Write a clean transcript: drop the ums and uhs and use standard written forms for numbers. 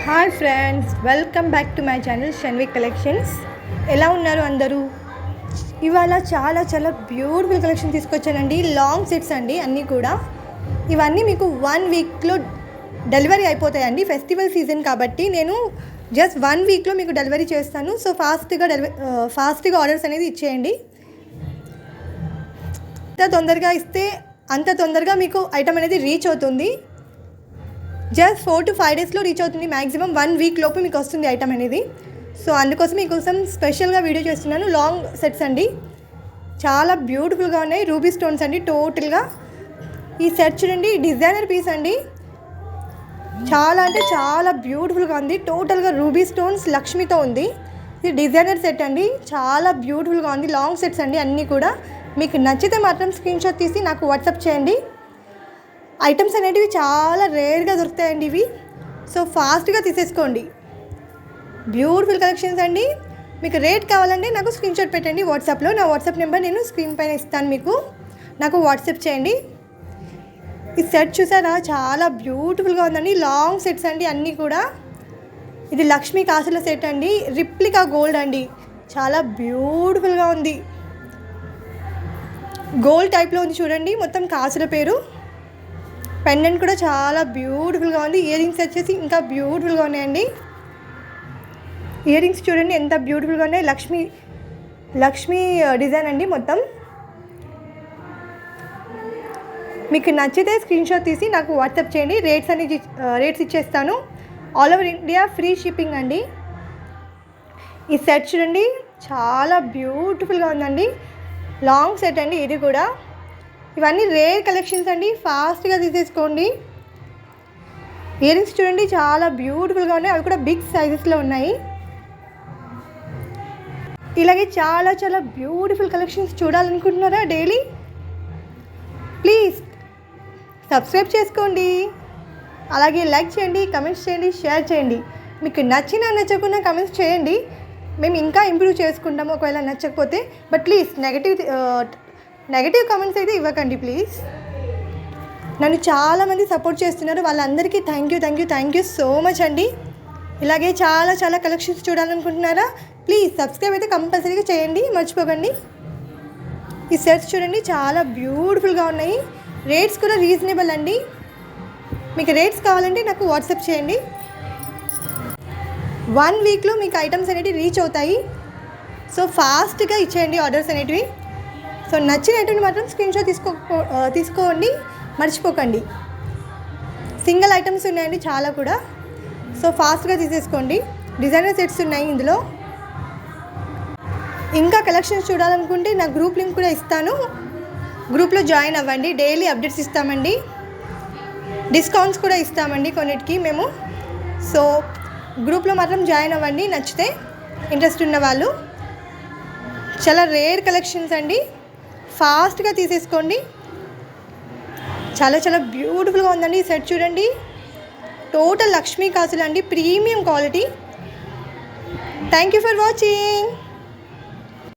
Hi friends, welcome back to my channel Shanvi collections. ఎలా ఉన్నారు అందరూ? ఇవాళ చాలా బ్యూటిఫుల్ కలెక్షన్ తీసుకొచ్చానండి. లాంగ్ సెట్స్ అండి అన్నీ కూడా. ఇవన్నీ మీకు 1 వీక్లో డెలివరీ అయిపోతాయండి. ఫెస్టివల్ సీజన్ కాబట్టి నేను జస్ట్ 1 వీక్లో మీకు డెలివరీ చేస్తాను. సో ఫాస్ట్గా ఆర్డర్స్ అనేది ఇచ్చేయండి. ఎంత తొందరగా ఇస్తే అంత తొందరగా మీకు ఐటమ్ అనేది రీచ్ అవుతుంది. జస్ట్ 4 to 5 డేస్లో రీచ్ అవుతుంది. మ్యాక్సిమం 1 వీక్ లోపు మీకు వస్తుంది ఐటమ్ అనేది. సో అందుకోసం మీకోసం స్పెషల్గా వీడియో చేస్తున్నాను. లాంగ్ సెట్స్ అండి, చాలా బ్యూటిఫుల్గా ఉన్నాయి. రూబీ స్టోన్స్ అండి టోటల్గా. ఈ సెట్ చూడండి, డిజైనర్ పీస్ అండి. చాలా అంటే చాలా బ్యూటిఫుల్గా ఉంది. టోటల్గా రూబీ స్టోన్స్ లక్ష్మితో ఉంది. ఇది డిజైనర్ సెట్ అండి, చాలా బ్యూటిఫుల్గా ఉంది. లాంగ్ సెట్స్ అండి అన్నీ కూడా. మీకు నచ్చితే మాత్రం స్క్రీన్ షాట్ తీసి నాకు వాట్సాప్ చేయండి. ఐటమ్స్ అనేటివి చాలా రేర్గా దొరుకుతాయండి ఇవి. సో ఫాస్ట్గా తీసేసుకోండి. బ్యూటిఫుల్ కలెక్షన్స్ అండి. మీకు రేట్ కావాలంటే నాకు స్క్రీన్ షాట్ పెట్టండి వాట్సాప్లో. నా వాట్సాప్ నెంబర్ నేను స్క్రీన్ పైన ఇస్తాను, మీకు నాకు వాట్సాప్ చేయండి. ఈ సెట్ చూసారా, చాలా బ్యూటిఫుల్గా ఉందండి. లాంగ్ సెట్స్ అండి అన్నీ కూడా. ఇది లక్ష్మీ కాసుల సెట్ అండి, రిప్లికా గోల్డ్ అండి. చాలా బ్యూటిఫుల్గా ఉంది. గోల్డ్ టైప్లో ఉంది చూడండి, మొత్తం కాసుల పేరు. పెండెంట్ కూడా చాలా బ్యూటిఫుల్గా ఉంది. ఇయర్ రింగ్స్ వచ్చేసి ఇంకా బ్యూటిఫుల్గా ఉన్నాయండి. ఇయర్ రింగ్స్ చూడండి ఎంత బ్యూటిఫుల్గా ఉన్నాయి. లక్ష్మీ డిజైన్ అండి మొత్తం. మీకు నచ్చితే స్క్రీన్ షాట్ తీసి నాకు వాట్సాప్ చేయండి. రేట్స్ ఇచ్చేస్తాను. All over India free shipping అండి. ఈ సెట్ చూడండి, చాలా బ్యూటిఫుల్గా ఉందండి. లాంగ్ సెట్ అండి ఇది కూడా. ఇవన్నీ రేర్ కలెక్షన్స్ అండి, ఫాస్ట్గా తీసేసుకోండి. ఇయర్ రింగ్స్ చూడండి, చాలా బ్యూటిఫుల్గా ఉన్నాయి. అవి కూడా బిగ్ సైజెస్లో ఉన్నాయి. ఇలాగే చాలా బ్యూటిఫుల్ కలెక్షన్స్ చూడాలనుకుంటున్నారా డైలీ? ప్లీజ్ సబ్స్క్రైబ్ చేసుకోండి. అలాగే లైక్ చేయండి, కమెంట్స్ చేయండి, షేర్ చేయండి. మీకు నచ్చకుండా కమెంట్స్ చేయండి. మేము ఇంకా ఇంప్రూవ్ చేసుకుంటాము ఒకవేళ నచ్చకపోతే. బట్ ప్లీజ్ నెగటివ్ కామెంట్స్ అయితే ఇవ్వకండి ప్లీజ్. నన్ను చాలామంది సపోర్ట్ చేస్తున్నారు, వాళ్ళందరికీ థ్యాంక్ యూ సో మచ్ అండి. ఇలాగే చాలా కలెక్షన్స్ చూడాలనుకుంటున్నారా? ప్లీజ్ సబ్స్క్రైబ్ అయితే కంపల్సరీగా చేయండి, మర్చిపోకండి. ఈ సెట్స్ చూడండి, చాలా బ్యూటిఫుల్గా ఉన్నాయి. రేట్స్ కూడా రీజనబుల్ అండి. మీకు రేట్స్ కావాలంటే నాకు వాట్సాప్ చేయండి. 1 వీక్లో మీకు ఐటమ్స్ అనేటివి రీచ్ అవుతాయి. సో ఫాస్ట్గా ఇచ్చేయండి ఆర్డర్స్ అనేటివి. సో నచ్చినటువంటి మాత్రం స్క్రీన్ షాట్ తీసుకోండి, మర్చిపోకండి. సింగిల్ ఐటమ్స్ ఉన్నాయండి చాలా కూడా. సో ఫాస్ట్గా తీసేసుకోండి. డిజైనర్ సెట్స్ ఉన్నాయి ఇందులో. ఇంకా కలెక్షన్స్ చూడాలనుకుంటే నా గ్రూప్ లింక్ కూడా ఇస్తాను, గ్రూప్లో జాయిన్ అవ్వండి. డైలీ అప్డేట్స్ ఇస్తామండి, డిస్కౌంట్స్ కూడా ఇస్తామండి కొన్నిటికి మేము. సో గ్రూప్లో మాత్రం జాయిన్ అవ్వండి నచ్చితే, ఇంట్రెస్ట్ ఉన్న వాళ్ళు. చాలా రేర్ కలెక్షన్స్ అండి, ఫాస్ట్గా తీసేసుకోండి. చాలా బ్యూటిఫుల్గా ఉందండి. ఈ సెట్ చూడండి, టోటల్ లక్ష్మీ కాసులు అండి, premium quality. Thank you for watching.